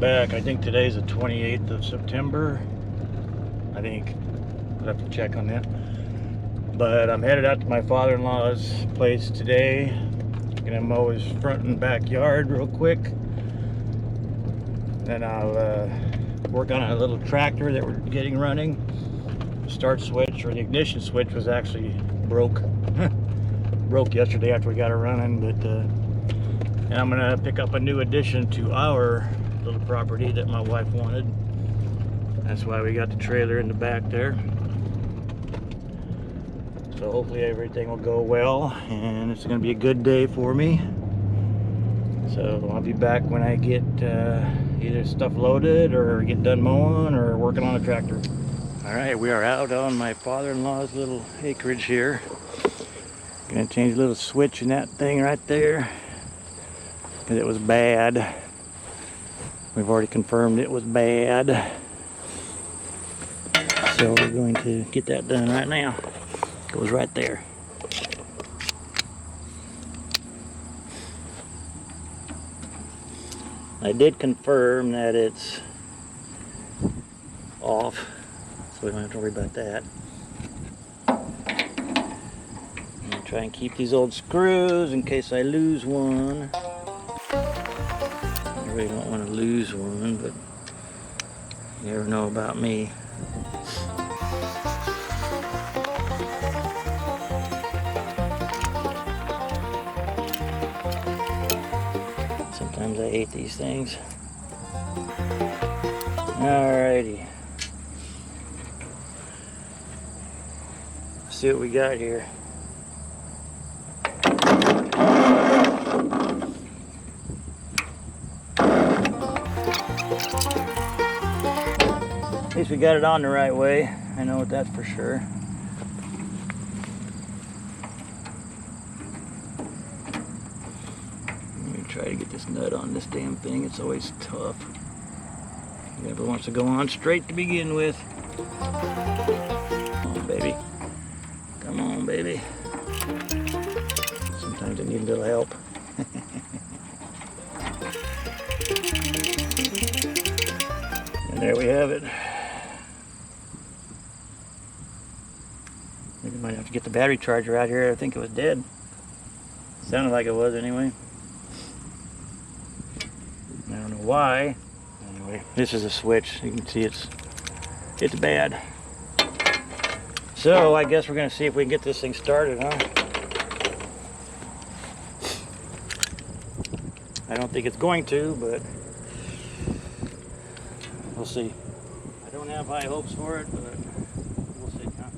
back. I think today's the 28th of September. I think. I'll have to check on that. But I'm headed out to my father-in-law's place today. Gonna mow his front and backyard real quick. Then I'll work on a little tractor that we're getting running. The start switch, or the ignition switch, was actually broke. Broke yesterday after we got it running, but and I'm gonna pick up a new addition to our little property that my wife wanted. That's why we got the trailer in the back there. So hopefully everything will go well, and it's gonna be a good day for me. So I'll be back when I get either stuff loaded or get done mowing or working on a tractor. All right, we are out on my father-in-law's little acreage here. Gonna change a little switch in that thing right there because it was bad. We've already confirmed it was bad. So we're going to get that done right now. Goes right there. I did confirm that it's off, so we don't have to worry about that. Try and keep these old screws in case I lose one. I really don't want to lose one, but you never know about me. Sometimes I hate these things. Alrighty. Let's see what we got here. At least we got it on the right way. I know that's for sure. Let me try to get this nut on this damn thing. It's always tough. It never wants to go on straight to begin with. Come on, baby. Come on, baby. Sometimes I need a little help. And there we have it. Maybe might have to get the battery charger out here. I think it was dead. Sounded like it was anyway. I don't know why. Anyway, this is a switch. You can see it's bad. So I guess we're gonna see if we can get this thing started, huh? I don't think it's going to, but we'll see. I don't have high hopes for it, but we'll see, huh?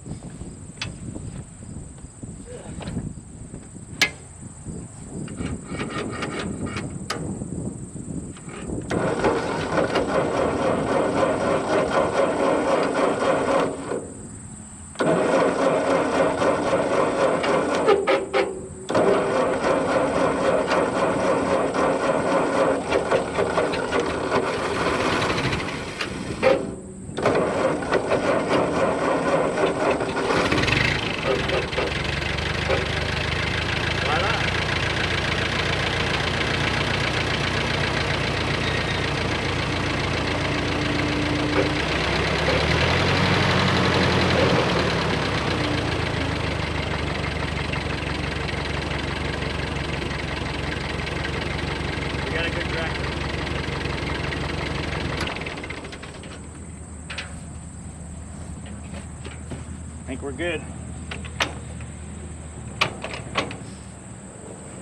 I think we're good.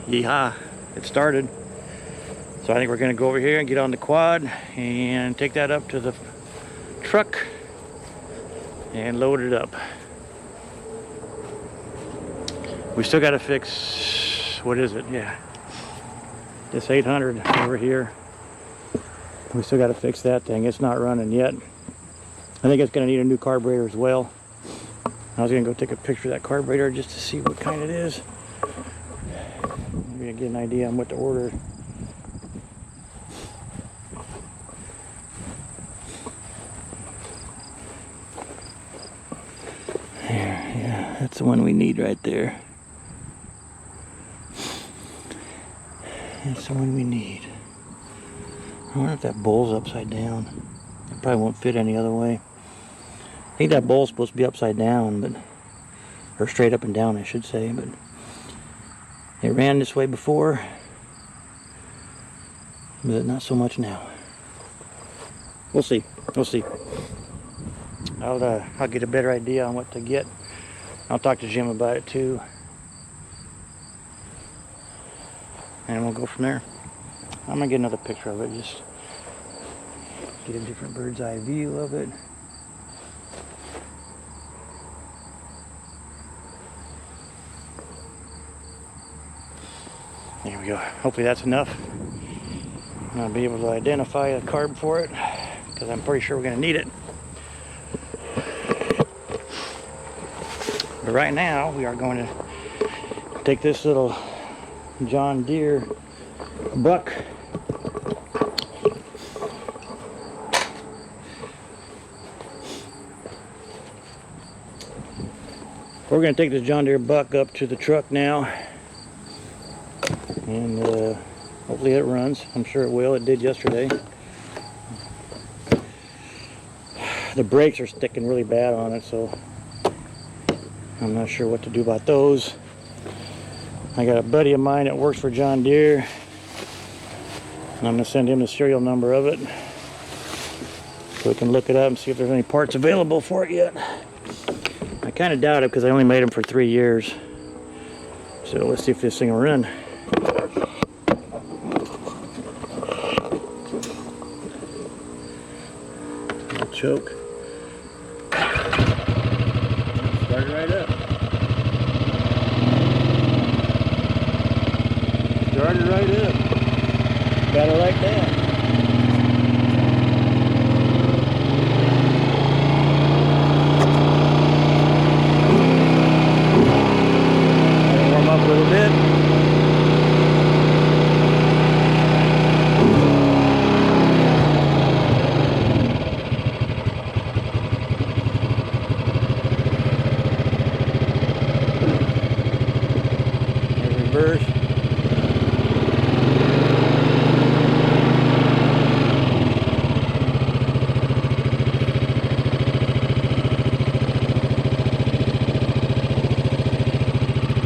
Yeehaw, it started. So I think we're gonna go over here and get on the quad and take that up to the truck and load it up. We still gotta fix, what is it? Yeah, this 800 over here. We still gotta fix that thing. It's not running yet. I think it's gonna need a new carburetor as well. I was gonna go take a picture of that carburetor just to see what kind it is. Maybe I get an idea on what to order. Yeah, that's the one we need right there. That's the one we need. I wonder if that bowl's upside down. It probably won't fit any other way. I think that bowl's supposed to be upside down, but or straight up and down, I should say, but it ran this way before, but not so much now. We'll see. We'll see. I'll get a better idea on what to get. I'll talk to Jim about it too, and we'll go from there. I'm gonna get another picture of it, just get a different bird's eye view of it. There we go. Hopefully that's enough. I'll be able to identify a carb for it, because I'm pretty sure we're going to need it. But right now we are going to take this little John Deere buck. We're going to take this John Deere buck up to the truck now, and hopefully it runs. I'm sure it will. It did yesterday. The brakes are sticking really bad on it, so I'm not sure what to do about those. I got a buddy of mine that works for John Deere, and I'm going to send him the serial number of it so we can look it up and see if there's any parts available for it yet. I kind of doubt it because I only made them for 3 years. So let's see if this thing will run. Choke. Start it right up. Start it right up. Got it like that. Warm up a little bit. Reverse.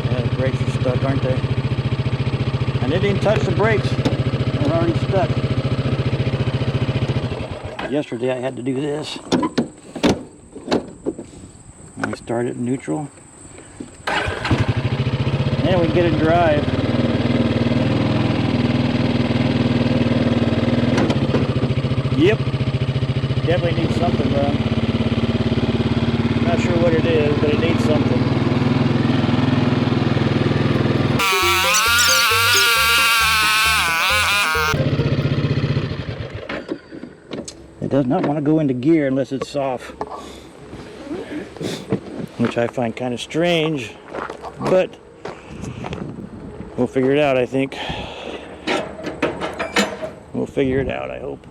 Yeah, the brakes are stuck, aren't they? And it didn't touch the brakes. They're already stuck. Yesterday I had to do this. And we start it in neutral. And we get it drive. Yep. Definitely needs something done. Not sure what it is, but it needs something. It does not want to go into gear unless it's soft, which I find kind of strange, but we'll figure it out, I think. We'll figure it out, I hope.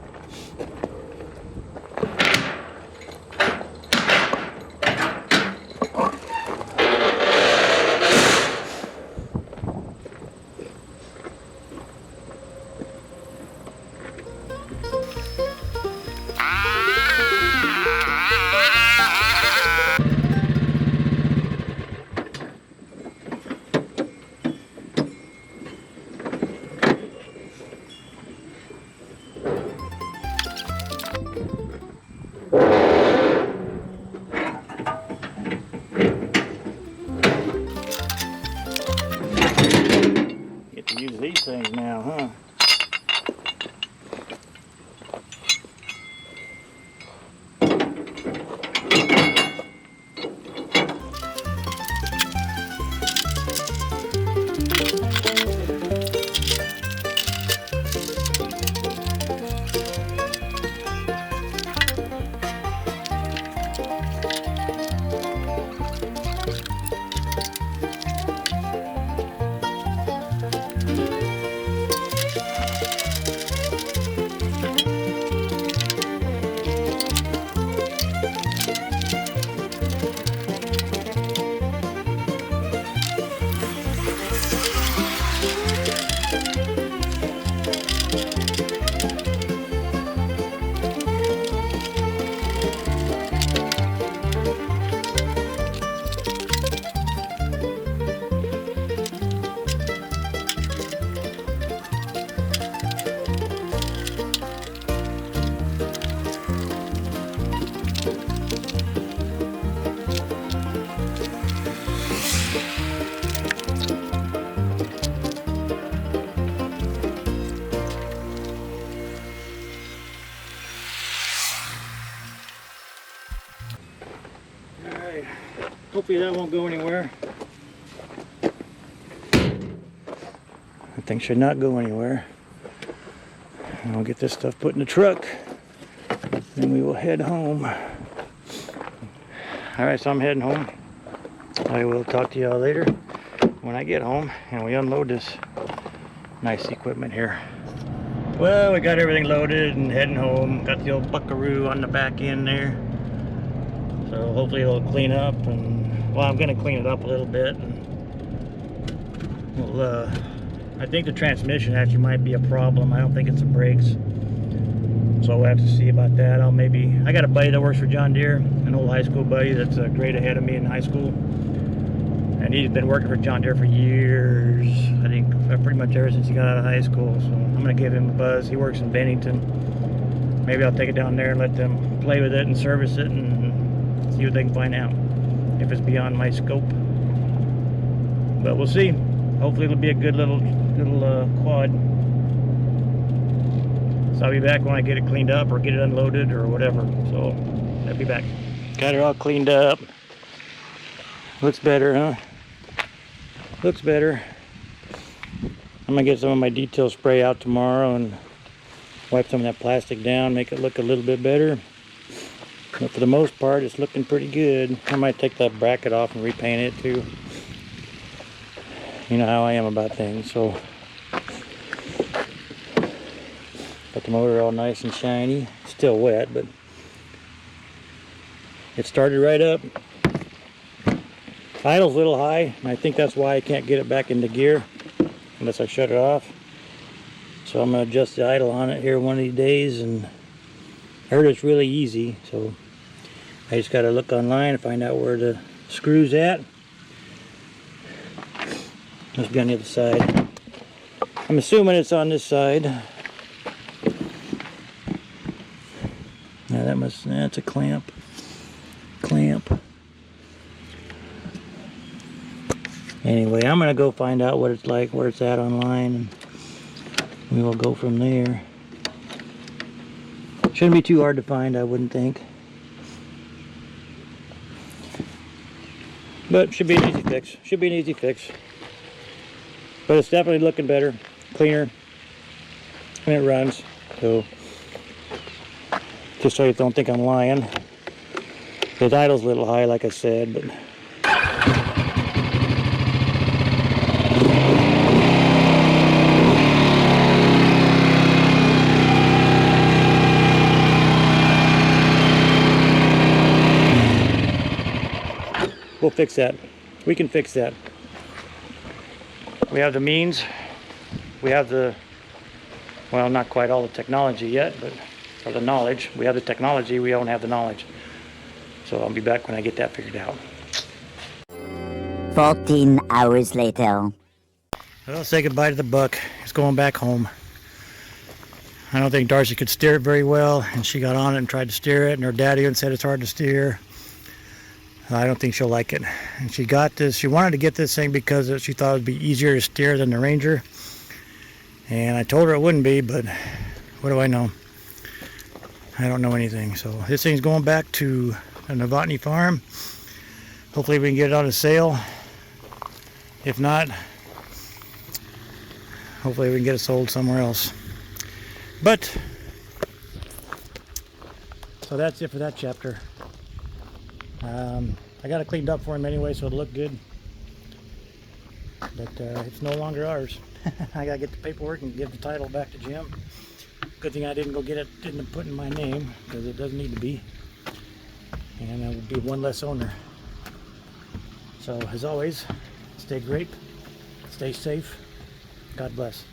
Get to use these things now, huh? hopefully that won't go anywhere. That thing should not go anywhere. And I'll get this stuff put in the truck. Then we will head home. Alright, so I'm heading home. I will talk to y'all later when I get home and we unload this nice equipment here. Well, we got everything loaded and heading home. Got the old buckaroo on the back end there. So hopefully it'll clean up, and well, I'm gonna clean it up a little bit. And we'll, I think the transmission actually might be a problem. I don't think it's the brakes. So we'll have to see about that. I got a buddy that works for John Deere, an old high school buddy that's a grade ahead of me in high school. And he's been working for John Deere for years. I think pretty much ever since he got out of high school. So I'm gonna give him a buzz. He works in Bennington. Maybe I'll take it down there and let them play with it and service it and see what they can find out, if it's beyond my scope. But we'll see. Hopefully it'll be a good little quad. So I'll be back when I get it cleaned up or get it unloaded or whatever. So I'll be back. Got it all cleaned up. Looks better, huh? Looks better. I'm gonna get some of my detail spray out tomorrow and wipe some of that plastic down, make it look a little bit better. But for the most part, it's looking pretty good. I might take that bracket off and repaint it too. You know how I am about things, so. Got the motor all nice and shiny. Still wet, but it started right up. Idle's a little high, and I think that's why I can't get it back into gear unless I shut it off. So I'm gonna adjust the idle on it here one of these days, and I heard it's really easy, so I just gotta look online and find out where the screw's at. Must be on the other side. I'm assuming it's on this side. Now that's a clamp. Anyway, I'm gonna go find out what it's like, where it's at online, and we will go from there. Shouldn't be too hard to find, I wouldn't think. But should be an easy fix. Should be an easy fix. But it's definitely looking better, cleaner, and it runs. So just so you don't think I'm lying. The idle's a little high, like I said, but we'll fix that. We can fix that. We have the means. We have the, well, not quite all the technology yet, but, or the knowledge. We have the technology, we don't have the knowledge. So I'll be back when I get that figured out. 14 hours later. Well, say goodbye to the buck. It's going back home. I don't think Darcy could steer it very well, and she got on it and tried to steer it, and her daddy even said it's hard to steer. I don't think she'll like it. And she got this, she wanted to get this thing because she thought it would be easier to steer than the Ranger. And I told her it wouldn't be, but what do I know? I don't know anything. So this thing's going back to a Novotny farm. Hopefully we can get it on a sale. If not, hopefully we can get it sold somewhere else. But, so that's it for that chapter. I got it cleaned up for him anyway, so it'll look good. But it's no longer ours. I gotta get the paperwork and give the title back to Jim. Good thing I didn't go get it, didn't put in my name, because it doesn't need to be. And I would be one less owner. So as always, stay grape, stay safe, God bless.